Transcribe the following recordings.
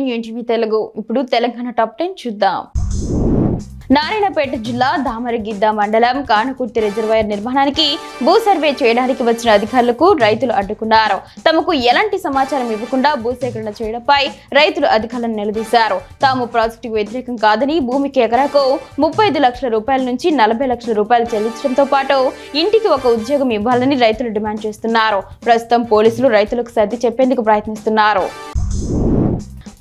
News Telugu. ఇప్పుడు Telangana top 10 చూద్దాం. నారాయణపేట జిల్లా దామరగిద్ద మండలం కానుకుర్తి రిజర్వాయర్ నిర్మాణానికి భూ సర్వే చేయడానికి వచ్చిన అధికారులకు రైతులు అడ్డుకున్నారు. తమకు ఎలాంటి సమాచారం ఇవ్వకుండా భూసేకరణ చేయడంపై రైతులు అధికారులను నిలదీశారు. తాము ప్రాజెక్టుకు వ్యతిరేకం కాదని భూమికి ఎకరాకు 35 లక్షల రూపాయల నుంచి 40 లక్షల రూపాయలు చెల్లించడంతో పాటు ఇంటికి ఒక ఉద్యోగం ఇవ్వాలని రైతులు డిమాండ్ చేస్తున్నారు. ప్రస్తుతం పోలీసులు రైతులకు సర్ది చెప్పేందుకు ప్రయత్నిస్తున్నారు.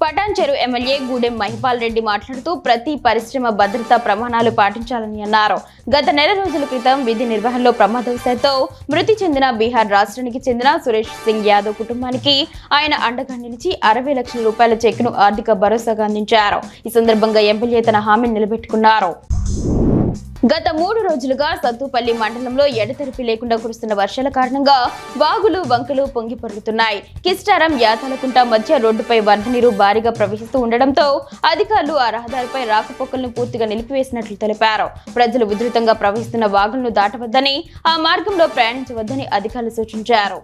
పటాన్చెరు ఎమ్మెల్యే గూడెం మహిపాల్ రెడ్డి మాట్లాడుతూ ప్రతి పరిశ్రమ భద్రతా ప్రమాణాలు పాటించాలని అన్నారు. గత నెల రోజుల క్రితం విధి నిర్వహణలో ప్రమాదవశాత్తు మృతి చెందిన బీహార్ రాష్ట్రానికి చెందిన సురేష్ సింగ్ యాదవ్ కుటుంబానికి ఆయన అండగా నిలిచి 60 లక్షల రూపాయల చెక్కును ఆర్థిక భరోసాగా అందించారు. ఈ సందర్భంగా ఎమ్మెల్యే తన హామీని నిలబెట్టుకున్నారు. గత 3 రోజులుగా సత్తుపల్లి మండలంలో ఎడతెరిపి లేకుండా కురుస్తున్న వర్షాల కారణంగా వాగులు వంకలు పొంగి పొర్లుతున్నాయి. కిస్టారం యాతాలకుంట మధ్య రోడ్డుపై వరద నీరు భారీగా ప్రవహిస్తూ ఉండడంతో అధికారులు ఆ రహదారిపై రాకపోకలను పూర్తిగా నిలిపివేసినట్లు తెలిపారు. ప్రజలు ఉధృతంగా ప్రవహిస్తున్న వాగులను దాటవద్దని, ఆ మార్గంలో ప్రయాణించవద్దని అధికారులు సూచించారు.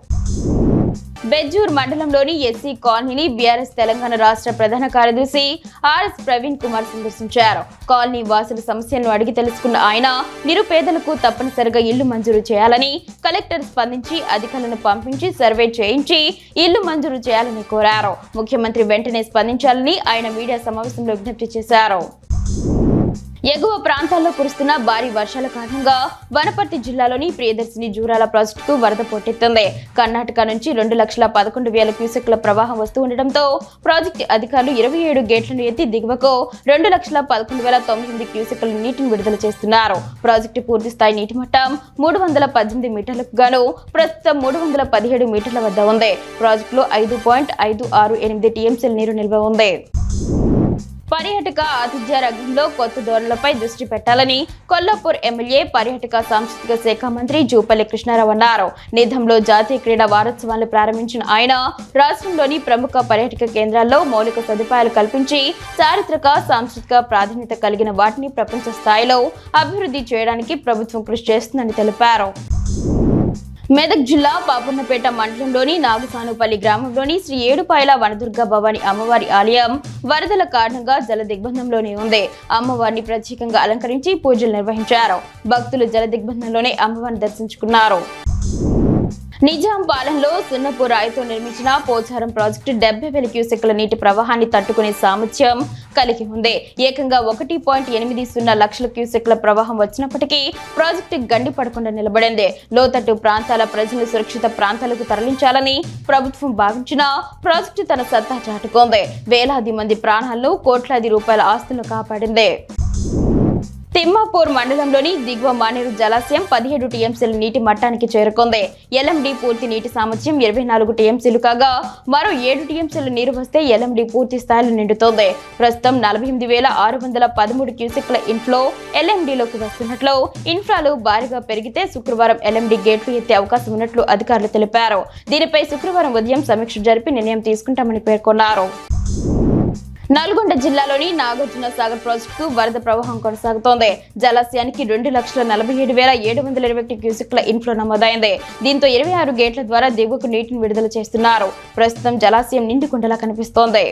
బెజ్జూర్ మండలంలోని ఎస్సీ కాలనీని బీఆర్ఎస్ తెలంగాణ రాష్ట్ర ప్రధాన కార్యదర్శి ఆర్ఎస్ ప్రవీణ్ కుమార్ సందర్శించారు. కాలనీ వాసుల సమస్యలను అడిగి తెలుసుకున్న ఆయన నిరుపేదలకు తప్పనిసరిగా ఇల్లు మంజూరు చేయాలని కలెక్టర్ స్పందించి అధికారులను పంపించి సర్వే చేయించి ఇల్లు మంజూరు చేయాలని కోరారు. ముఖ్యమంత్రి వెంటనే స్పందించాలని ఆయన మీడియా సమావేశంలో విజ్ఞప్తి చేశారు. ఎగువ ప్రాంతాల్లో కురుస్తున్న భారీ వర్షాల కారణంగా వనపర్తి జిల్లాలోని ప్రియదర్శిని జూరాల ప్రాజెక్టుకు వరద పోటెత్తింది. కర్ణాటక నుంచి 2,11,000 క్యూసెక్ల ప్రవాహం వస్తూ ఉండడంతో ప్రాజెక్టు అధికారులు 27 గేట్లను ఎత్తి దిగువకు 2,11,900 క్యూసెక్ల నీటిని విడుదల చేస్తున్నారు. ప్రాజెక్టు పూర్తి స్థాయి నీటి మట్టం 318 మీటర్లకు గాను ప్రస్తుతం 317 మీటర్ల వద్ద ఉంది. ప్రాజెక్టులో 5.568 టీఎంసీల నీరు నిల్వ ఉంది. పర్యాటక ఆతిథ్య రంగంలో కొత్త ధోరణులపై దృష్టి పెట్టాలని కొల్లాపూర్ ఎమ్మెల్యే పర్యాటక సాంస్కృతిక శాఖ మంత్రి జూపల్లి కృష్ణారావు అన్నారు. నిధంలో జాతీయ క్రీడా వారోత్సవాలను ప్రారంభించిన ఆయన రాష్ట్రంలోని ప్రముఖ పర్యాటక కేంద్రాల్లో మౌలిక సదుపాయాలు కల్పించి చారిత్రక సాంస్కృతిక ప్రాధాన్యత కలిగిన వాటిని ప్రపంచ స్థాయిలో అభివృద్ధి చేయడానికి ప్రభుత్వం కృషి చేస్తుందని తెలిపారు. మెదక్ జిల్లా పాపన్నపేట మండలంలోని నాగసానుపల్లి గ్రామంలోని శ్రీ ఏడుపాయల వనదుర్గ భవాని అమ్మవారి ఆలయం వరదల కారణంగా జల దిగ్బంధంలోనే ఉంది. అమ్మవారిని ప్రత్యేకంగా అలంకరించి పూజలు నిర్వహించారు. భక్తులు జల దిగ్బంధంలోనే అమ్మవారిని దర్శించుకున్నారు. నిజాం పాలనలో సున్నపు రాయితో నిర్మించిన పోచారం ప్రాజెక్టు 70,000 క్యూసెక్ల నీటి ప్రవాహాన్ని తట్టుకునే సామర్థ్యం కలిగి ఉంది. ఏకంగా 1.80 లక్షల క్యూసెక్ల ప్రవాహం వచ్చినప్పటికీ ప్రాజెక్టు గండి పడకుండా నిలబడింది. లోతట్టు ప్రాంతాల ప్రజలను సురక్షిత ప్రాంతాలకు తరలించాలని ప్రభుత్వం భావించినా ప్రాజెక్టు తన సత్తా చాటుకుంది. వేలాది మంది ప్రాణాలను, కోట్లాది రూపాయల ఆస్తులను కాపాడింది. తిమ్మాపూర్ మండలంలోని దిగువ మానేరు జలాశయం 17 టీఎంసీల నీటి మట్టానికి చేరుకుంది. ఎల్ఎండి పూర్తి నీటి సామర్థ్యం 24 టీఎంసీలు కాగా మరో 7 టీఎంసీల నీరు వస్తే ఎల్ఎండి పూర్తి స్థాయిలో నిండుతోంది. ప్రస్తుతం 48,613 క్యూసెక్ల ఇన్ఫ్లో ఎల్ఎండిలోకి వస్తున్నట్లు, ఇన్ఫ్రాలు భారీగా పెరిగితే శుక్రవారం ఎల్ఎండి గేట్లు ఎత్తే అవకాశం ఉన్నట్లు అధికారులు తెలిపారు. దీనిపై శుక్రవారం ఉదయం సమీక్ష జరిపి నిర్ణయం తీసుకుంటామని పేర్కొన్నారు. నల్గొండ జిల్లాలోని నాగార్జున సాగర్ ప్రాజెక్టుకు వరద ప్రవాహం కొనసాగుతోంది. జలాశయానికి 2,47,720 క్యూసెక్ల ఇన్ఫ్లో నమోదైంది. దీంతో 26 గేట్ల ద్వారా దిగువకు నీటిని విడుదల చేస్తున్నారు. ప్రస్తుతం జలాశయం నిండుకుండలా కనిపిస్తోంది.